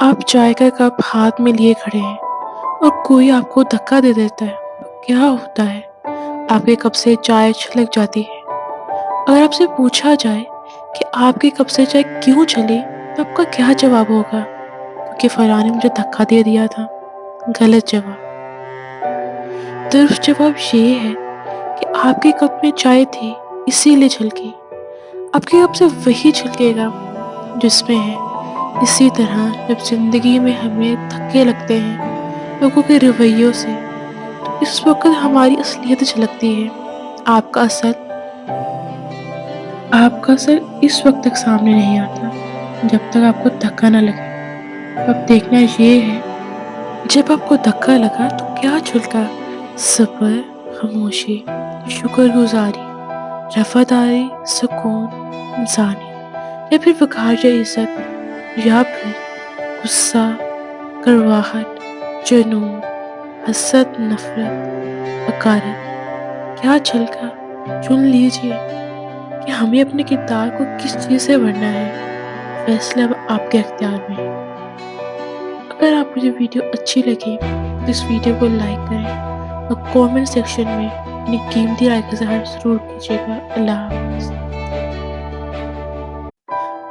آپ چائے کا کپ ہاتھ میں لیے کھڑے ہیں اور کوئی آپ کو دھکا دے دیتا ہے تو کیا ہوتا ہے؟ آپ کے کپ سے چائے چھلک جاتی ہے۔ اگر آپ سے پوچھا جائے کہ آپ کے کپ سے چائے کیوں چلی تو آپ کا کیا جواب ہوگا؟ کیونکہ فلاں نے مجھے دھکا دے دیا تھا۔ غلط جواب۔ درست جواب یہ ہے کہ آپ کے کپ میں چائے تھی اسی لیے چھلکی۔ آپ کے کپ سے وہی چھلکے گا جس میں ہے۔ اسی طرح جب زندگی میں ہمیں دھکے لگتے ہیں لوگوں کے رویوں سے تو اس وقت ہماری اصلیت جھلکتی ہے۔ آپ کا اصل اس وقت تک سامنے نہیں آتا جب تک آپ کو دھکا نہ لگے۔ اب دیکھنا یہ ہے جب آپ کو دھکا لگا تو کیا چھلکا؟ صبر، خاموشی، شکر گزاری، رفاداری، سکون، انسانیت، یا پھر وقار یا عزت، یا پھر غصہ، کڑواہٹ، جنون، حسد، نفرت، حقارت۔ کیا چھلکا؟ چن لیجئے کہ ہمیں اپنے کردار کو کس چیز سے بھرنا ہے۔ فیصلہ اب آپ کے اختیار میں ہے۔ اگر آپ کو یہ ویڈیو اچھی لگی تو اس ویڈیو کو لائک کریں اور کامنٹ سیکشن میں اپنی قیمتی رائے کا اظہار ضرور کیجیے گا۔ اللہ حافظ۔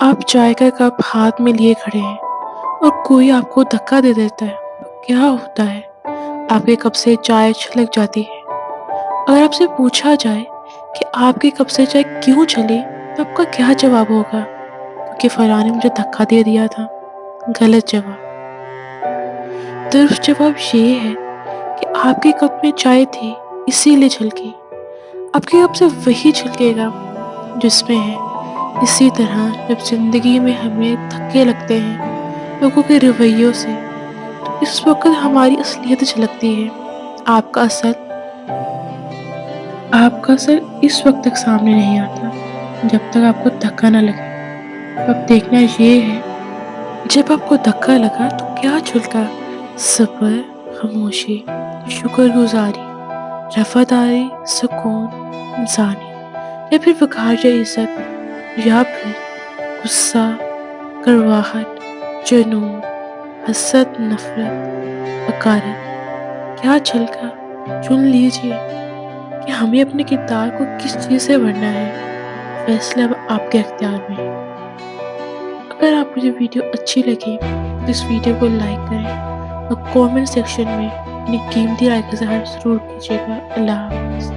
آپ چائے کا کپ ہاتھ میں لیے کھڑے ہیں اور کوئی آپ کو دھکا دے دیتا ہے تو کیا ہوتا ہے؟ آپ کے کپ سے چائے چھلک جاتی ہے۔ اگر آپ سے پوچھا جائے کہ آپ کے کپ سے چائے کیوں چلی تو آپ کا کیا جواب ہوگا؟ کیونکہ فلاں نے مجھے دھکا دے دیا تھا۔ غلط جواب۔ درست جواب یہ ہے کہ آپ کے کپ میں چائے تھی اسی لیے چھلکی۔ آپ کے کپ سے وہی چھلکے گا جس میں ہے۔ اسی طرح جب زندگی میں ہمیں دھکے لگتے ہیں لوگوں کے رویوں سے تو اس وقت ہماری اصلیت جھلکتی ہے۔ آپ کا اصل اس وقت تک سامنے نہیں آتا جب تک آپ کو دھکا نہ لگے۔ اب دیکھنا یہ ہے جب آپ کو دھکا لگا تو کیا چھلکا؟ صبر، خاموشی، شکر گزاری، رفاداری، سکون، انسانیت، یا پھر وقار یا عزت، یا پھر غصہ، کڑواہٹ، جنون، حسد، نفرت، حقارت۔ کیا چھلکا؟ چن لیجئے کہ ہمیں اپنے کردار کو کس چیز سے بھرنا ہے۔ فیصلہ اب آپ کے اختیار میں ہے۔ اگر آپ کو یہ ویڈیو اچھی لگی تو اس ویڈیو کو لائک کریں اور کامنٹ سیکشن میں اپنی قیمتی رائے کا اظہار ضرور کیجیے گا۔ اللہ حافظ۔